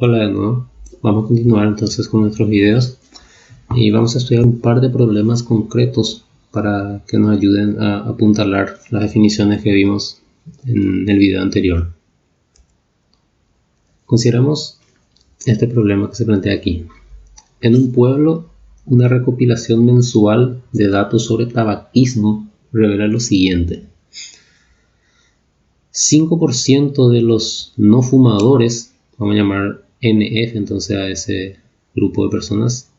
Hola de nuevo, vamos a continuar entonces con nuestros videos y vamos a estudiar un par de problemas concretos para que nos ayuden a apuntalar las definiciones que vimos en el video anterior. Consideramos este problema que se plantea aquí. En un pueblo, una recopilación mensual de datos sobre tabaquismo revela lo siguiente: 5% de los no fumadores, vamos a llamar NF entonces a ese grupo de personas,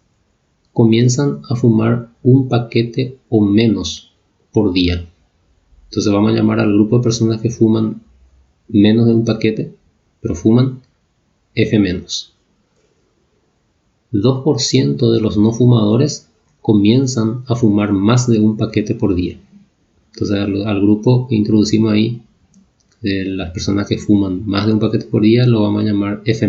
comienzan a fumar un paquete o menos por día. Entonces vamos a llamar al grupo de personas que fuman menos de un paquete, pero fuman F-. 2% de los no fumadores comienzan a fumar más de un paquete por día. Entonces al grupo que introducimos ahí de las personas que fuman más de un paquete por día lo vamos a llamar F+.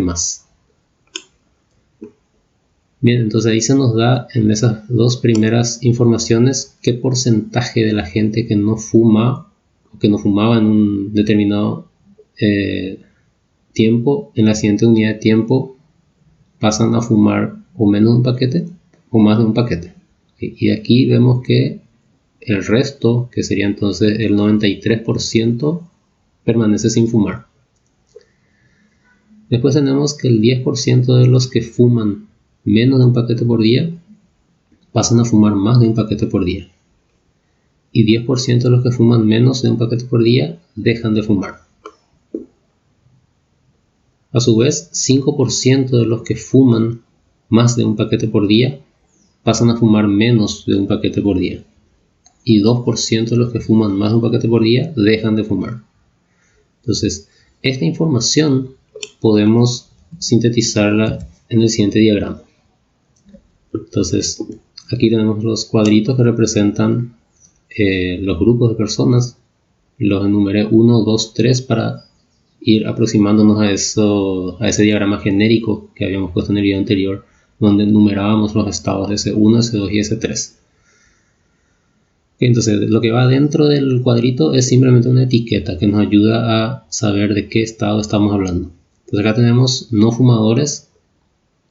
Bien, entonces ahí se nos da en esas dos primeras informaciones qué porcentaje de la gente que no fuma o que no fumaba en un determinado tiempo, en la siguiente unidad de tiempo pasan a fumar o menos de un paquete o más de un paquete. Y aquí vemos que el resto, que sería entonces el 93%, permanece sin fumar. Después tenemos que el 10% de los que fuman menos de un paquete por día pasan a fumar más de un paquete por día. Y 10% de los que fuman menos de un paquete por día dejan de fumar. A su vez, 5% de los que fuman más de un paquete por día pasan a fumar menos de un paquete por día. Y 2% de los que fuman más de un paquete por día dejan de fumar. Entonces, esta información podemos sintetizarla en el siguiente diagrama. Entonces, aquí tenemos los cuadritos que representan los grupos de personas. Los enumeré 1, 2, 3 para ir aproximándonos a ese diagrama genérico que habíamos puesto en el video anterior, donde enumerábamos los estados S1, S2 y S3. Entonces, lo que va dentro del cuadrito es simplemente una etiqueta que nos ayuda a saber de qué estado estamos hablando. Entonces acá tenemos no fumadores,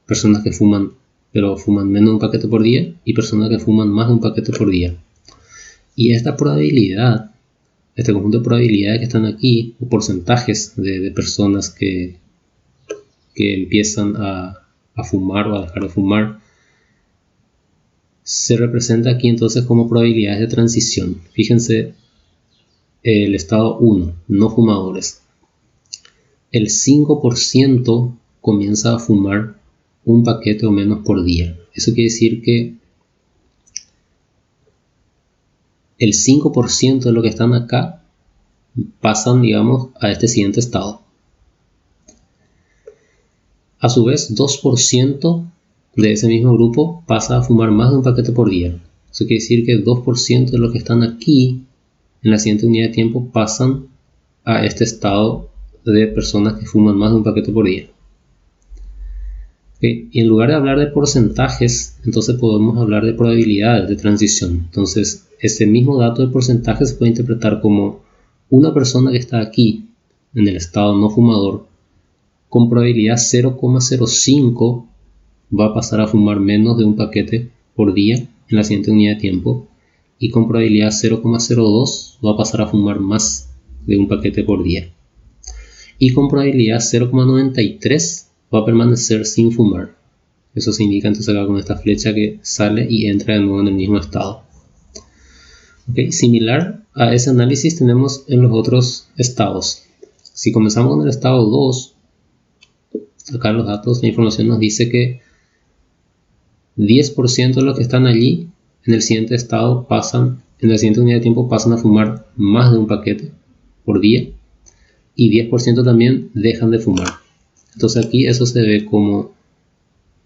personas que fuman pero fuman menos de un paquete por día, y personas que fuman más de un paquete por día. Y esta probabilidad, este conjunto de probabilidades que están aquí, o porcentajes de personas que empiezan a fumar o a dejar de fumar, se representa aquí entonces como probabilidades de transición. Fíjense, el estado 1, no fumadores. El 5% comienza a fumar un paquete o menos por día. Eso quiere decir que el 5% de los que están acá pasan, digamos, a este siguiente estado. A su vez, 2% de ese mismo grupo pasa a fumar más de un paquete por día. Eso quiere decir que 2% de los que están aquí en la siguiente unidad de tiempo pasan a este estado de personas que fuman más de un paquete por día. Y en lugar de hablar de porcentajes, entonces podemos hablar de probabilidades de transición. Entonces, este mismo dato de porcentaje se puede interpretar como una persona que está aquí en el estado no fumador, con probabilidad 0,05 va a pasar a fumar menos de un paquete por día en la siguiente unidad de tiempo, y con probabilidad 0,02 va a pasar a fumar más de un paquete por día, y con probabilidad 0,93 va a permanecer sin fumar. Eso se indica entonces acá con esta flecha que sale y entra de nuevo en el mismo estado. Similar a ese análisis tenemos en los otros estados. Si comenzamos con el estado 2, acá los datos, la información nos dice que 10% de los que están allí en el siguiente estado en la siguiente unidad de tiempo pasan a fumar más de un paquete por día, y 10% también dejan de fumar. Entonces aquí eso se ve como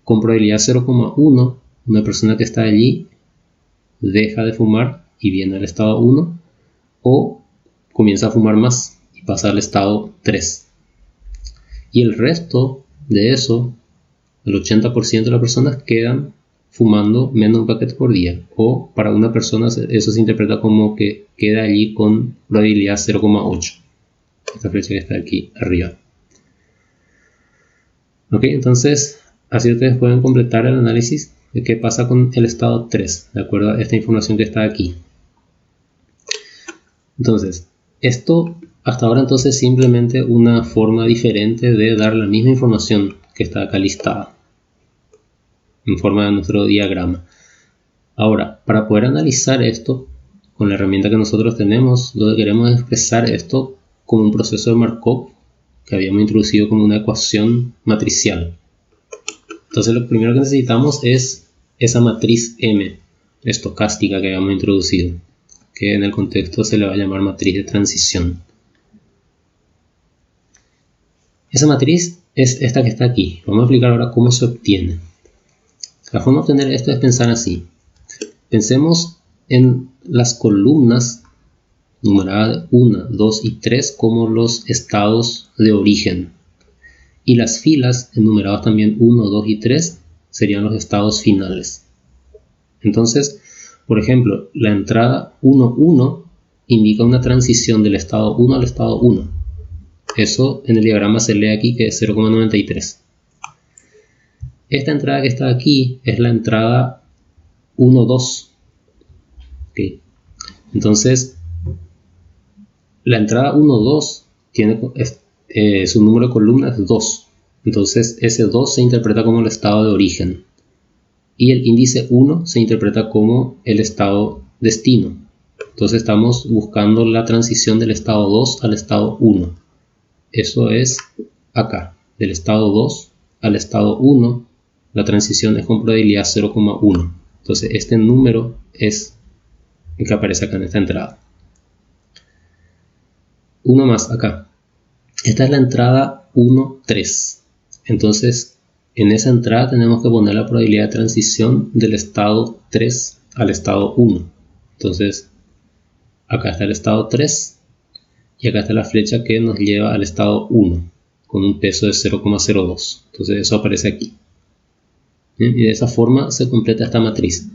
con probabilidad 0,1 una persona que está allí deja de fumar y viene al estado 1, o comienza a fumar más y pasa al estado 3. Y el resto de eso, el 80% de las personas quedan fumando menos de un paquete por día, o para una persona eso se interpreta como que queda allí con probabilidad 0,8. Esta flecha que está aquí arriba. Ok, entonces así ustedes pueden completar el análisis de qué pasa con el estado 3, de acuerdo a esta información que está aquí. Entonces, esto hasta ahora entonces es simplemente una forma diferente de dar la misma información que está acá listada en forma de nuestro diagrama. Ahora, para poder analizar esto con la herramienta que nosotros tenemos, lo que queremos es expresar esto como un proceso de Markov que habíamos introducido como una ecuación matricial. Entonces lo primero que necesitamos es esa matriz M estocástica que habíamos introducido, que en el contexto se le va a llamar matriz de transición. Esa matriz es esta que está aquí. Vamos a explicar ahora cómo se obtiene. La forma de obtener esto es pensar así. Pensemos en las columnas numeradas 1, 2 y 3 como los estados de origen. Y las filas enumeradas también 1, 2 y 3 serían los estados finales. Entonces, por ejemplo, la entrada 1, 1 indica una transición del estado 1 al estado 1. Eso en el diagrama se lee aquí que es 0,93. Esta entrada que está aquí es la entrada 1, 2. Okay. Entonces, la entrada 1, 2 tiene su número de columnas 2. Entonces, ese 2 se interpreta como el estado de origen. Y el índice 1 se interpreta como el estado destino. Entonces, estamos buscando la transición del estado 2 al estado 1. Eso es acá, del estado 2 al estado 1, la transición es con probabilidad 0,1. Entonces, este número es el que aparece acá en esta entrada. Uno más acá. Esta es la entrada 1, 3. Entonces, en esa entrada tenemos que poner la probabilidad de transición del estado 3 al estado 1. Entonces, acá está el estado 3 y acá está la flecha que nos lleva al estado 1 con un peso de 0,02. Entonces, eso aparece aquí. Bien, y de esa forma se completa esta matriz.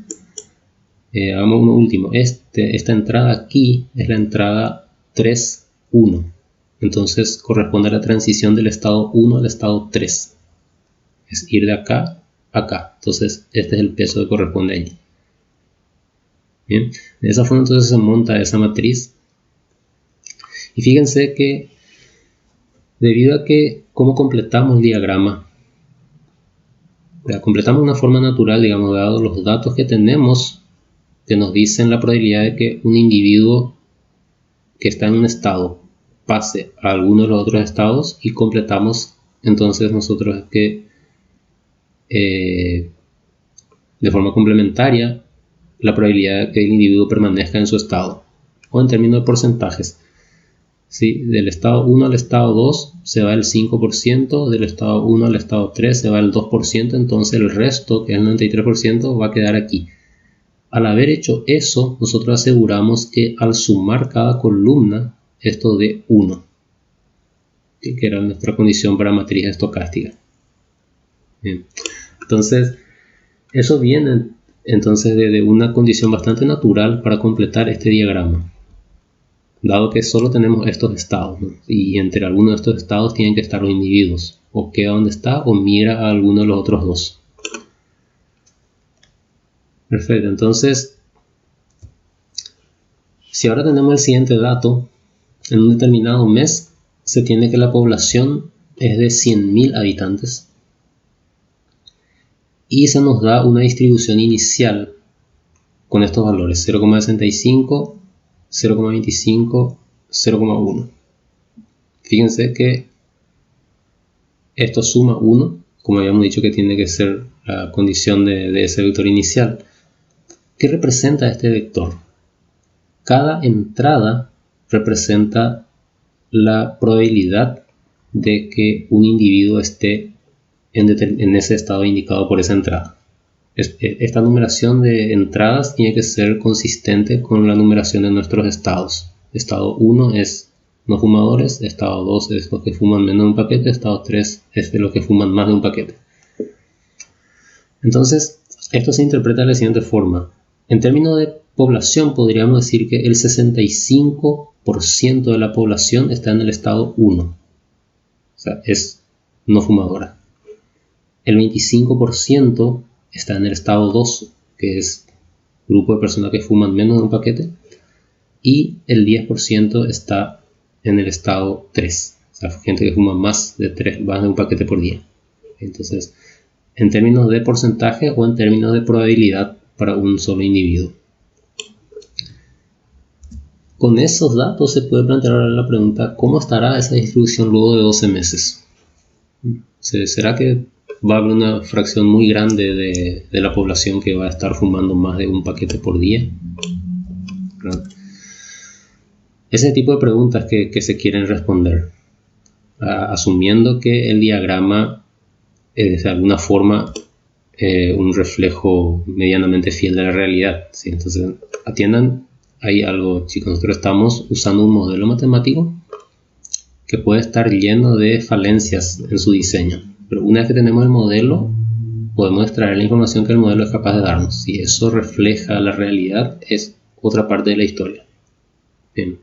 Hagamos uno último. Esta entrada aquí es la entrada 3, 1. Entonces corresponde a la transición del estado 1 al estado 3. Es ir de acá a acá. Entonces este es el peso que corresponde allí. Bien, de esa forma entonces se monta esa matriz. Y fíjense que debido a que cómo completamos el diagrama, completamos de una forma natural, digamos, dado los datos que tenemos que nos dicen la probabilidad de que un individuo que está en un estado pase a alguno de los otros estados, y completamos entonces nosotros que de forma complementaria la probabilidad de que el individuo permanezca en su estado, o en términos de porcentajes. ¿Sí? Del estado 1 al estado 2 se va el 5%, del estado 1 al estado 3 se va el 2%, entonces el resto, que es el 93%, va a quedar aquí. Al haber hecho eso, nosotros aseguramos que al sumar cada columna, esto dé 1, que era nuestra condición para matriz estocástica. Bien. Entonces, eso viene entonces de una condición bastante natural para completar este diagrama, dado que solo tenemos estos estados, ¿no? Y entre algunos de estos estados tienen que estar los individuos, o queda donde está o migra a alguno de los otros dos. Perfecto, entonces si ahora tenemos el siguiente dato, en un determinado mes se tiene que la población es de 100.000 habitantes y se nos da una distribución inicial con estos valores 0,65, 0,25, 0,1. Fíjense que esto suma 1, como habíamos dicho que tiene que ser la condición de ese vector inicial. ¿Qué representa este vector? Cada entrada representa la probabilidad de que un individuo esté en ese estado indicado por esa entrada. Esta numeración de entradas tiene que ser consistente con la numeración de nuestros estados. Estado 1 es no fumadores, estado 2 es los que fuman menos de un paquete, estado 3 es de los que fuman más de un paquete. Entonces, esto se interpreta de la siguiente forma. En términos de población, podríamos decir que el 65% de la población está en el estado 1. O sea, es no fumadora. el 25% está en el estado 2, que es grupo de personas que fuman menos de un paquete, y el 10% está en el estado 3, o sea, gente que fuma más de un paquete por día. Entonces, en términos de porcentaje o en términos de probabilidad para un solo individuo. Con esos datos se puede plantear ahora la pregunta, ¿cómo estará esa distribución luego de 12 meses? ¿Será que va a haber una fracción muy grande de la población que va a estar fumando más de un paquete por día? Ese tipo de preguntas que se quieren responder, asumiendo que el diagrama es de alguna forma un reflejo medianamente fiel de la realidad, ¿sí? Entonces, atiendan, hay algo, chicos, nosotros estamos usando un modelo matemático que puede estar lleno de falencias en su diseño, pero una vez que tenemos el modelo, podemos extraer la información que el modelo es capaz de darnos. Si eso refleja la realidad, es otra parte de la historia. Bien.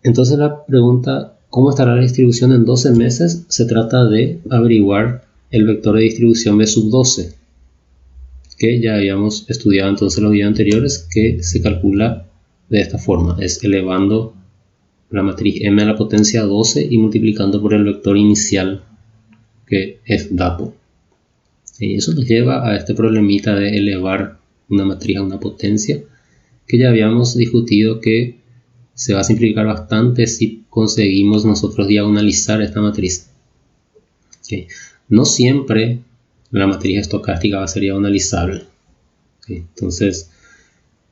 Entonces la pregunta, ¿cómo estará la distribución en 12 meses? Se trata de averiguar el vector de distribución B sub 12, que ya habíamos estudiado entonces en los videos anteriores, que se calcula de esta forma, es elevando la matriz m a la potencia 12 y multiplicando por el vector inicial, que es dato. Y eso nos lleva a este problemita de elevar una matriz a una potencia, que ya habíamos discutido que se va a simplificar bastante si conseguimos nosotros diagonalizar esta matriz. ¿Okay? No siempre la matriz estocástica va a ser diagonalizable. ¿Okay? Entonces,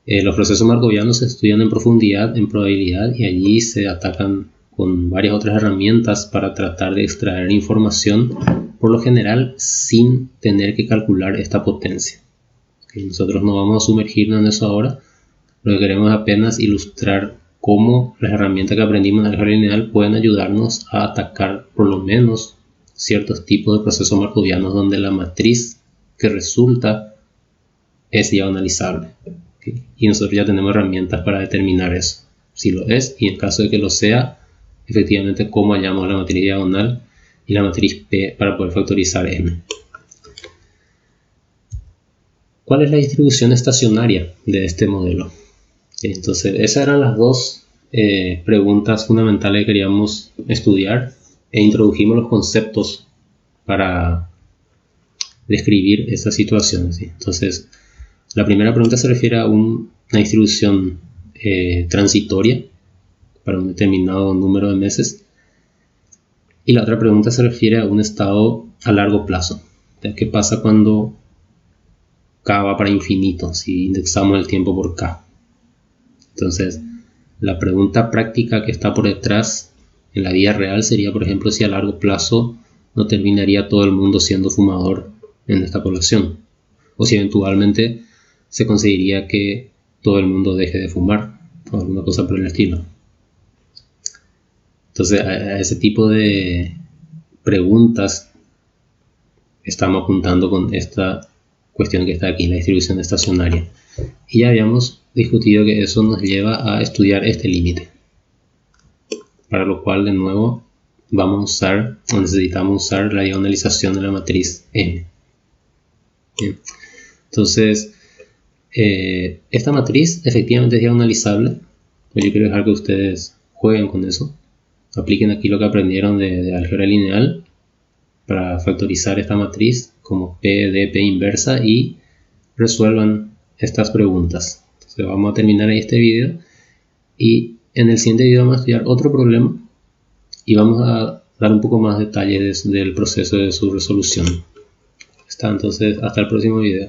los procesos markovianos se estudian en profundidad en probabilidad y allí se atacan con varias otras herramientas para tratar de extraer información, por lo general sin tener que calcular esta potencia. ¿Okay? Nosotros no vamos a sumergirnos en eso ahora, lo que queremos es apenas ilustrar cómo las herramientas que aprendimos en álgebra lineal pueden ayudarnos a atacar por lo menos ciertos tipos de procesos markovianos donde la matriz que resulta es diagonalizable. ¿Okay? Y nosotros ya tenemos herramientas para determinar eso, si lo es, y en caso de que lo sea, efectivamente cómo hallamos la matriz diagonal y la matriz P para poder factorizar M. ¿Cuál es la distribución estacionaria de este modelo? Entonces, esas eran las dos preguntas fundamentales que queríamos estudiar e introdujimos los conceptos para describir esta situación. ¿Sí? Entonces, la primera pregunta se refiere a una distribución transitoria para un determinado número de meses, y la otra pregunta se refiere a un estado a largo plazo. ¿Qué pasa cuando K va para infinito si indexamos el tiempo por K? Entonces, la pregunta práctica que está por detrás en la vida real sería, por ejemplo, si a largo plazo no terminaría todo el mundo siendo fumador en esta población, o si eventualmente se conseguiría que todo el mundo deje de fumar o alguna cosa por el estilo. Entonces, a ese tipo de preguntas estamos apuntando con esta cuestión que está aquí, la distribución estacionaria. Y ya habíamos discutido que eso nos lleva a estudiar este límite, para lo cual de nuevo necesitamos usar la diagonalización de la matriz M. Bien. Entonces, esta matriz efectivamente es diagonalizable, pues yo quiero dejar que ustedes jueguen con eso, apliquen aquí lo que aprendieron de álgebra lineal para factorizar esta matriz como P de P inversa y resuelvan estas preguntas. Entonces vamos a terminar ahí este video y en el siguiente video vamos a estudiar otro problema y vamos a dar un poco más detalles del proceso de su resolución. Entonces hasta el próximo video.